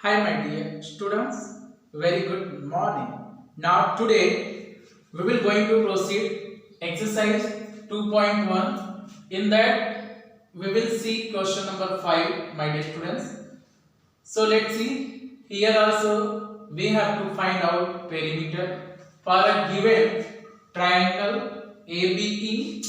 Hi my dear students, very good morning. Now today we will going to proceed exercise 2.1. In that we will see question number 5 my dear students. So let's see, here also we have to find out perimeter for a given triangle ABE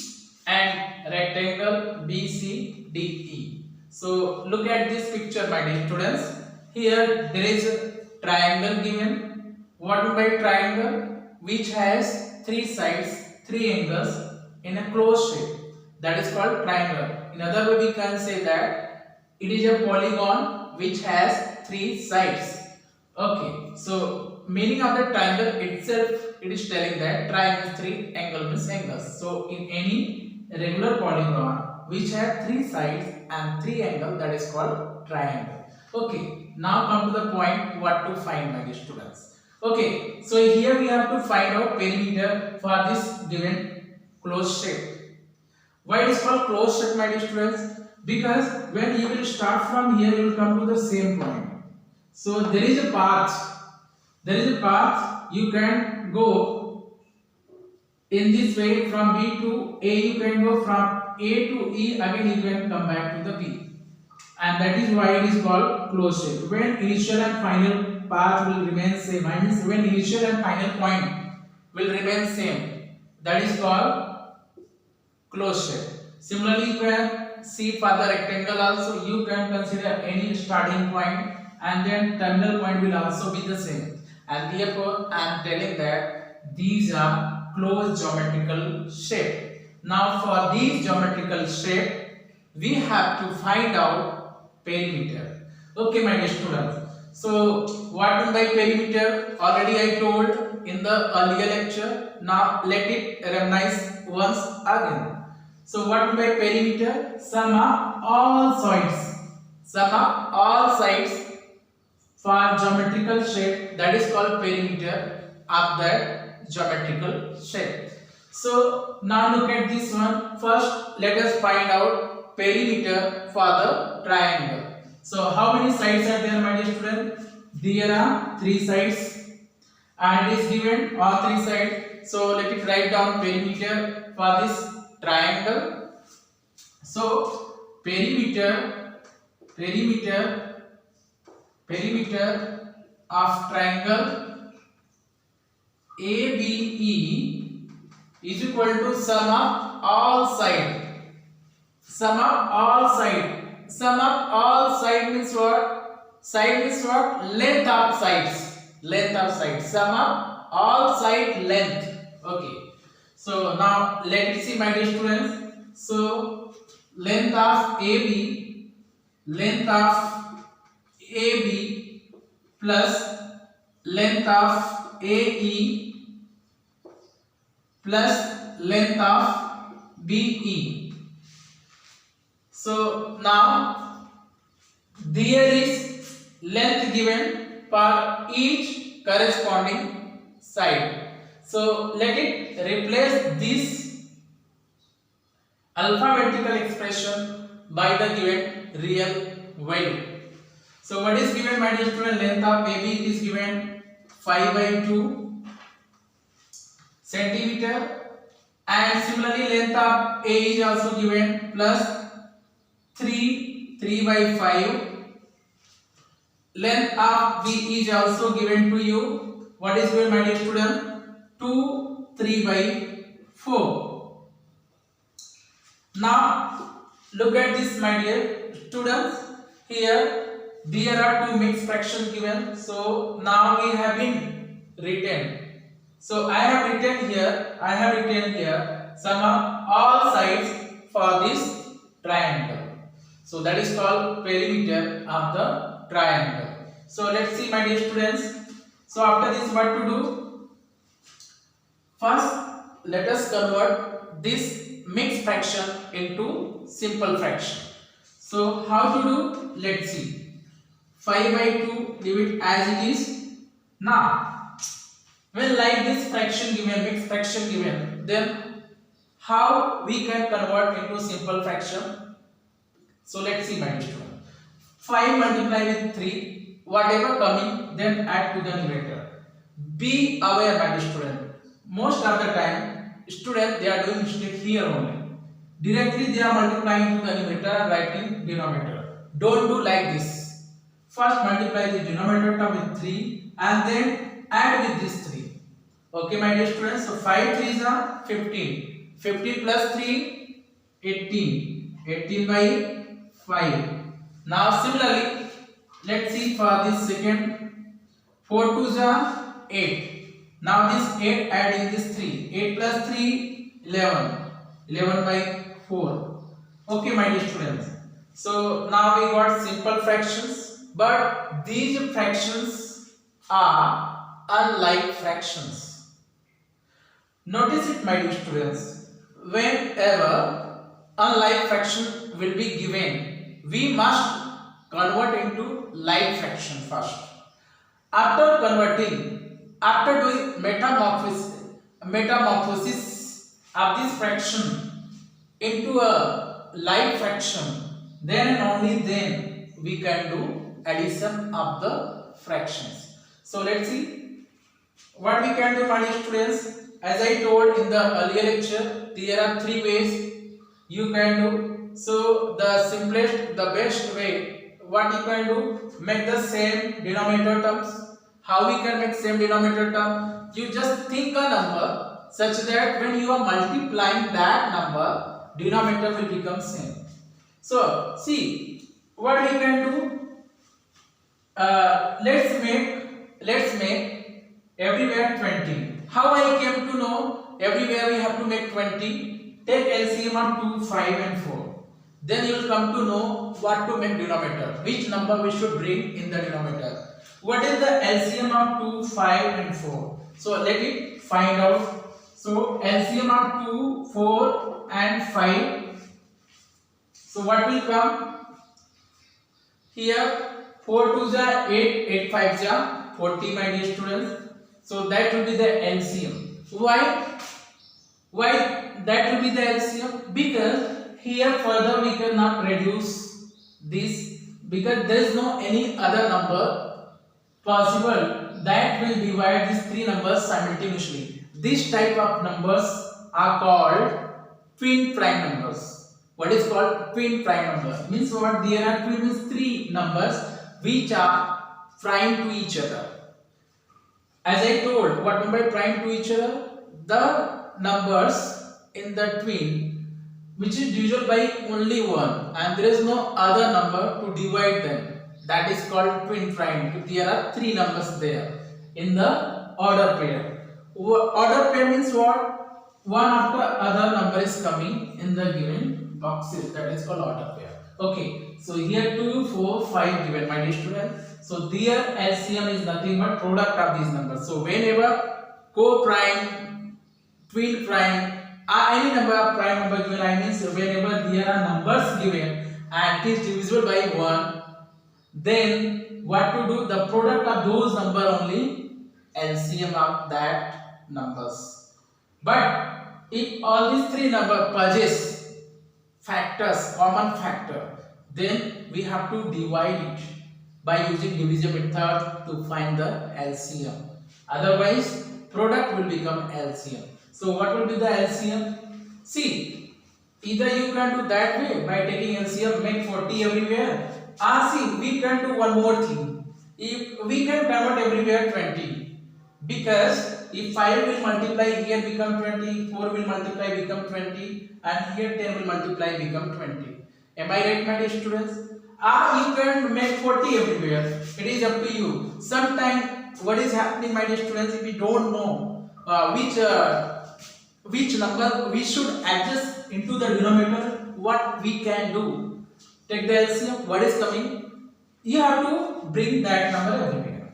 and rectangle BCDE. So look at this picture my dear students. Here there is a triangle given. What by triangle? Which has three sides, three angles in a closed shape. That is called triangle. In other way we can say that it is a polygon which has three sides. Okay, so meaning of the triangle itself, it is telling that triangle means three, angle means angles. So in any regular polygon which have three sides and three angles, that is called triangle. Okay, now come to the point what to find my dear students. Okay, so here we have to find out perimeter for this given closed shape. Why it is called closed shape my dear students? Because when you will start from here, you will come to the same point. So there is a path. There is a path you can go in this way from B to A. You can go from A to E. Again you can come back to the B. And that is why it is called closed shape. When initial and final path will remain same, means when initial and final point will remain same, that is called closed shape. Similarly, you can see for the rectangle also, you can consider any starting point and then terminal point will also be the same. And therefore, I am telling that these are closed geometrical shape. Now, for these geometrical shape, we have to find out perimeter. Okay, my dear students. So, what by perimeter? Already I told in the earlier lecture. Now, let it reminisce once again. So what by perimeter? Sum of all sides. Sum of all sides for geometrical shape, that is called perimeter of that geometrical shape. So now look at this one. First let us find out perimeter for the triangle. So how many sides are there my dear student? There are three sides and it is given all three sides. So let it write down perimeter for this triangle. So perimeter of triangle ABE is equal to sum of all side. Sum of all side. Sum of all side means what? Side means what? Length of sides. Length of sides. Sum of all side length. Okay. So now let us see my dear students. So length of AB plus length of AE plus length of BE. So now there is length given for each corresponding side. So let it replace this alphabetical expression by the given real value. So what is given my dear student? Length of AB is given 5 by 2 centimeter, and similarly length of A is also given plus 3 by 5. Length of B is also given to you. What is given my dear student? 3 by 4. Now look at this my dear students. Here there are two mixed fractions given. So now we have been written. So I have written here sum of all sides for this triangle. So that is called perimeter of the triangle. So let's see my dear students. So after this what to do? First let us convert this mixed fraction into simple fraction. So how to do? Let's see. 5 by 2, leave it as it is. Now when like this fraction given, mixed fraction given, then how we can convert into simple fraction? So let's see my dear student. 5 multiply with 3, whatever coming, then add to the numerator. Be aware, my dear student. Most of the time, students they are doing mistake here only. Directly they are multiplying to the numerator and writing denominator. Don't do like this. First multiply the denominator term with 3 and then add with this 3. Okay, my dear students. So 5 3s are 15. 15 plus 3, 18. 18 by 5. Now similarly, let's see for this second. 4 2s are 8. Now this 8 adding this 3. 8 plus 3, 11. 11 by 4. Okay, my dear students. So now we got simple fractions, but these fractions are unlike fractions. Notice it, my dear students. Whenever unlike fraction will be given, we must convert into like fraction first. After converting, after doing metamorphosis of this fraction into a like fraction, then and only then we can do addition of the fractions. So let's see what we can do, my dear students. As I told in the earlier lecture, there are 3 ways you can do. So the simplest, the best way, what you can do, make the same denominator terms. How we can make same denominator term? You just think a number such that when you are multiplying that number, denominator will become same. So see what we can do. Let's make everywhere 20. How I came to know everywhere we have to make 20? Take LCM of 2, 5 and 4. Then you will come to know what to make denominator, which number we should bring in the denominator. What is the LCM of 2, 5 and 4? So let it find out. So LCM of 2, 4 and 5. So what will come? Here 4 2s are 8, 8 5s are 40, my dear students. So that will be the LCM. Why that will be the LCM? Because here further we cannot reduce this, because there is no any other number possible that will divide these 3 numbers simultaneously. This type of numbers are called twin prime numbers. What is called twin prime number? Means what? There are twin means 3 numbers which are prime to each other. As I told, what mean by prime to each other? The numbers in the twin which is divisible by only 1 and there is no other number to divide them. That is called twin prime. If there are 3 numbers there in the order pair. Order pair means what? One after other number is coming in the given boxes. That is called order pair. Okay. So here 2, 4, 5 given, my dear student. So their LCM is nothing but product of these numbers. So whenever co-prime, twin prime, any number of prime number given, I mean whenever there are numbers given and it is divisible by 1, then what to do? The product of those number only LCM of that numbers. But if all these 3 numbers possess factors, common factor, then we have to divide it by using division method to find the LCM. Otherwise, product will become LCM. So what will be the LCM? See, either you can do that way by taking LCM, make 40 everywhere. See, we can do one more thing. If we can convert everywhere 20, because if 5 will multiply here become 20, 4 will multiply become 20, and here 10 will multiply become 20. Am I right, my dear students? You can make 40 everywhere. It is up to you. Sometimes what is happening, my dear students, if we don't know which number we should adjust into the denominator, what we can do? Take the LCM. What is coming? You have to bring that number everywhere.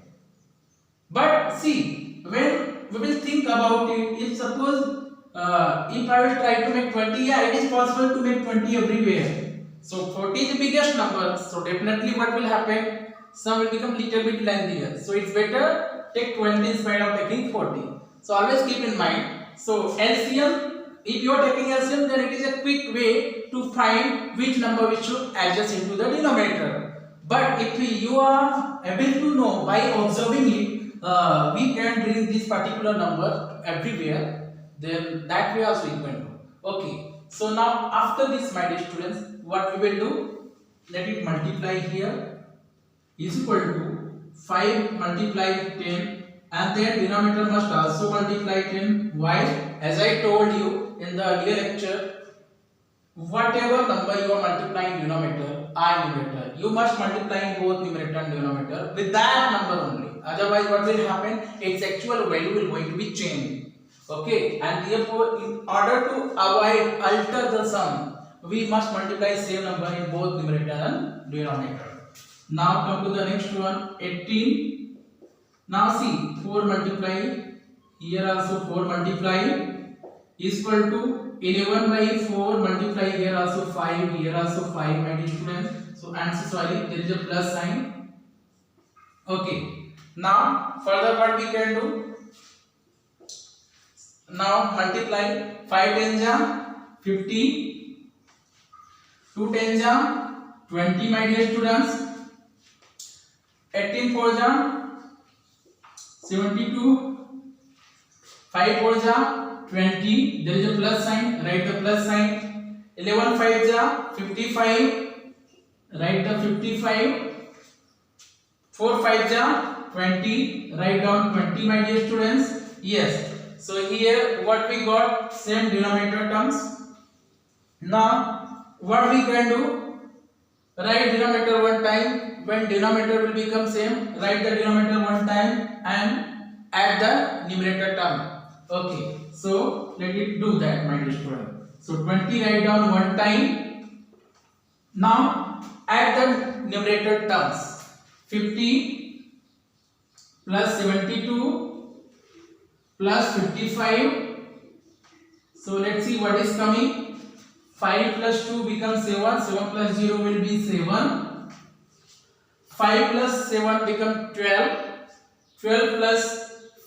But see, when we will think about it, if suppose if I will try to make 20, yeah, it is possible to make 20 everywhere. So 40 is the biggest number. So definitely what will happen? Some will become little bit lengthier. So it's better take 20 instead of taking 40. So always keep in mind. So LCM, if you are taking LCM, then it is a quick way to find which number we should adjust into the denominator. But if you are able to know by observing it, we can bring this particular number everywhere. Then that way also you can do. Okay. So now after this, my dear students, what we will do? Let it multiply here is equal to 5 multiply 10, and then denominator must also multiply 10. Why? As I told you in the earlier lecture, whatever number you are multiplying denominator and numerator, you must multiply both numerator and denominator with that number only. Otherwise, what will happen? Its actual value will going to be changed. Okay, and therefore, in order to avoid alter the sum, we must multiply same number in both numerator and denominator. Now come to the next one, 18. Now see, 4 multiply, here also 4 multiply is equal to 11 by 4 multiply, here also 5, here also 5, my dear students. So answer, sorry, there is a plus sign. Okay. Now further what we can do? Now multiply 5 tens are 50, 2 tens are 20, my dear students. 18 fours are 72, 5 fours are 20, there is a plus sign, write the plus sign. 11 fives are 55, write the 55. 4 fives are 20, write down 20, my dear students. Yes. So here what we got? Same denominator terms. Now what we can do? Write denominator one time. When denominator will become same, write the denominator one time and add the numerator term. Okay. So let it do that, my dear student. So 20 write down one time. Now add the numerator terms. 50 plus 72 plus 55. So let's see what is coming. 5 plus 2 becomes 7. 7 plus 0 will be 7. 5 plus 7 become 12. 12 plus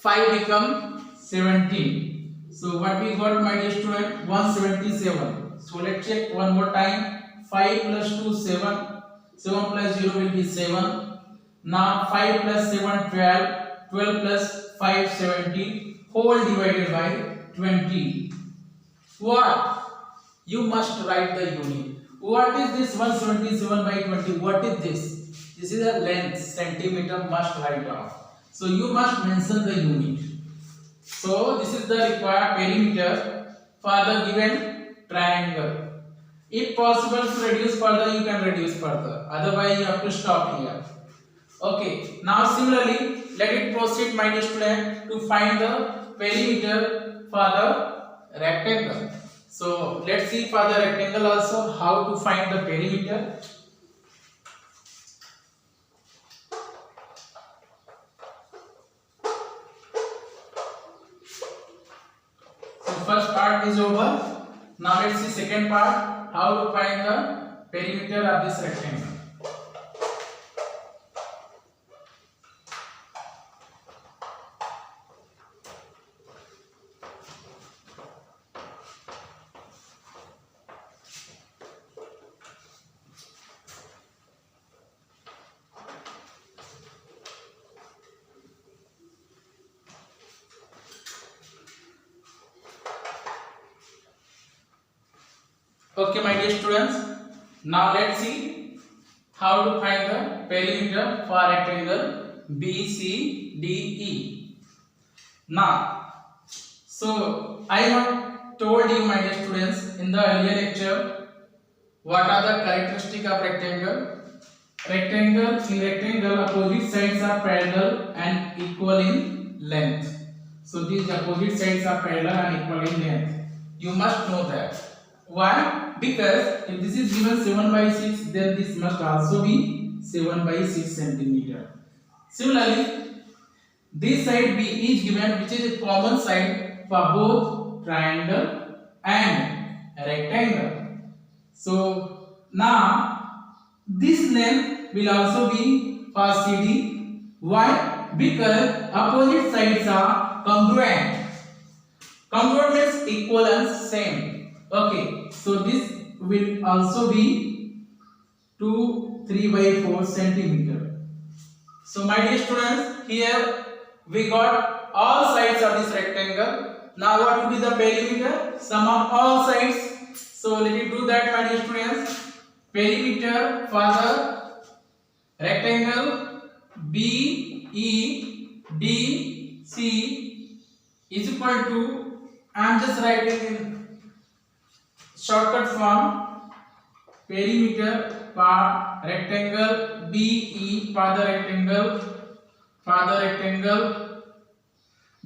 5 become 17. So what we got, my dear student? 177. So let's check one more time. 5 plus 2 7. 7 plus 0 will be 7. Now 5 plus 7 12. 12 plus 5 17. Whole divided by 20. What? You must write the unit. What is this 177 by 20? What is this? This is a length, centimeter must write down. So you must mention the unit. So this is the required perimeter for the given triangle. If possible to reduce further, you can reduce further. Otherwise you have to stop here. Okay. Now similarly, let it proceed, my dear student, to find the perimeter for the rectangle. So let's see for the rectangle also how to find the perimeter. So first part is over. Now let's see second part, how to find the perimeter of this rectangle. Okay, my dear students, now let's see how to find the perimeter for rectangle BCDE. Now, so I have told you, my dear students, in the earlier lecture, what are the characteristics of rectangle? In rectangle, opposite sides are parallel and equal in length. So these opposite sides are parallel and equal in length. You must know that. Why? Because if this is given 7 by 6, then this must also be 7 by 6 centimeter. Similarly, this side B is given, which is a common side for both triangle and rectangle. So now this length will also be for CD. Why? Because opposite sides are congruent. Congruent means equal and same. Okay, so this will also be 2 3 by 4 centimeter. So my dear students, here we got all sides of this rectangle. Now what will be the perimeter? Sum of all sides. So let me do that, my dear students. Perimeter for the rectangle BEDC is equal to, I am just writing in shortcut form, perimeter for rectangle BE for the rectangle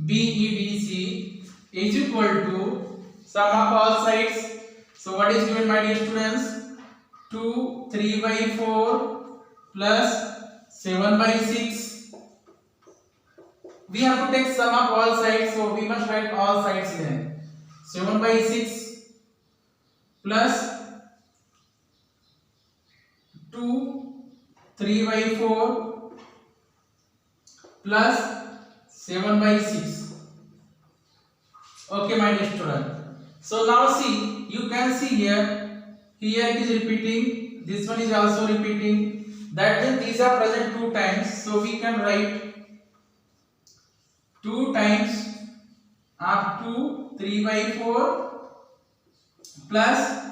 BEDC is equal to sum of all sides. So what is given, my dear students? 2 3 by 4 plus 7 by 6. We have to take sum of all sides, so we must write all sides here. 7 by 6 plus 2 3 by 4 plus 7 by 6. Okay, my dear student. So now see, you can see here it is repeating, this one is also repeating. That means these are present 2 times. So we can write 2 times of 2 3 by 4 plus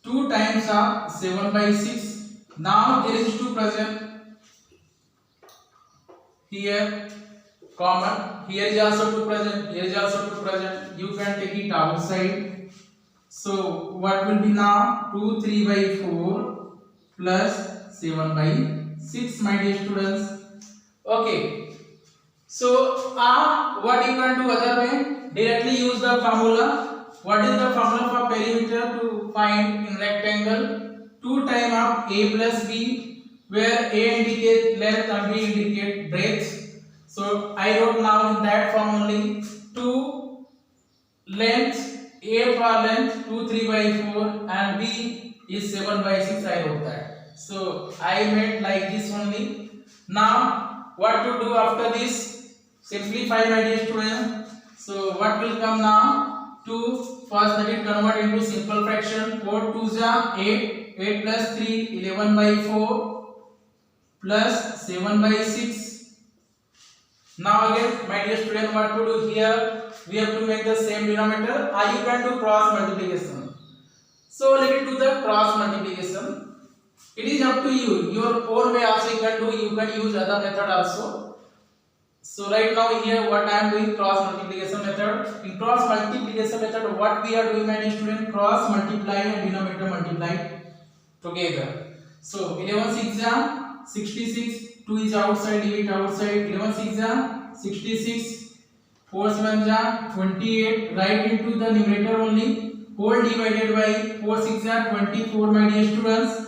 2 times of 7 by 6. Now there is 2 present here, common. Here is also 2 present, here is also 2 present. You can take it outside. So what will be now? 2 3 by 4 plus 7 by 6, my dear students. Okay. So what you can do other way? Directly use the formula. What is the formula for perimeter to find in rectangle? 2 times of a plus b, where a indicates length and b indicates breadth. So I wrote now in that form only. 2 length, a for length 2 3 by 4 and b is 7 by 6. I wrote that. So I made like this only. Now what to do after this? Simplify, my dear student. So what will come now? 2 first, that it convert into simple fraction. 4 2s are 8, 8 plus 3 11 by 4 plus 7 by 6. Now again, my dear student, what to do here? We have to make the same denominator, or you can do cross multiplication. So let me do the cross multiplication. It is up to you. Your own way also you can do. You can use other method also. So right now here what I am doing, cross multiplication method. In cross multiplication method, what we are doing, my dear student? Cross multiply and denominator multiply together. So 11 6 are 66. 2 is outside, leave it outside. 11 6 are 66. 4 7 are 28. Write into the numerator only. Whole divided by 4 6 are 24, my dear students.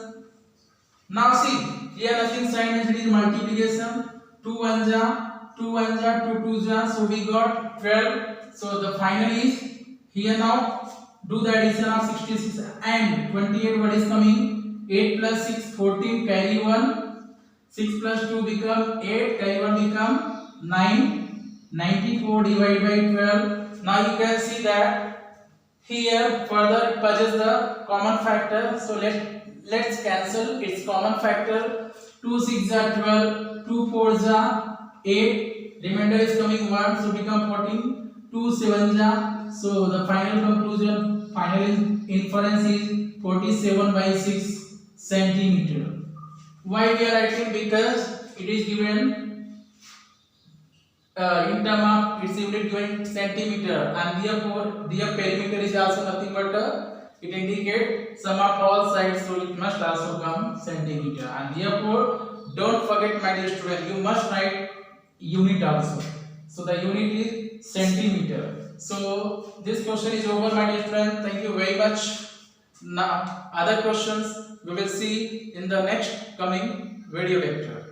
Now see, here nothing sign, it is multiplication. 2 1s are 2 1s are 2 2s are, so we got 12. So the final is here. Now do the addition of 66 and 28. What is coming? 8 plus 6 14, carry 1. 6 plus 2 become 8, carry 1 become 9. 94 divided by 12. Now you can see that here further it possesses the common factor. So let's cancel its common factor. 2 6 are 12, 2 4s are 8, remainder is coming 1, so become 14. 2 7s are, so the final conclusion, final inference is 47 by 6 centimeter. Why we are writing? Because it is given in term of, it's unit given centimeter, and therefore their perimeter is also nothing but it indicates sum of all sides, so it must also come centimeter. And therefore don't forget, my dear student, you must write unit also. So the unit is centimeter. So this question is over, my dear student. Thank you very much. Now other questions we will see in the next coming video lecture.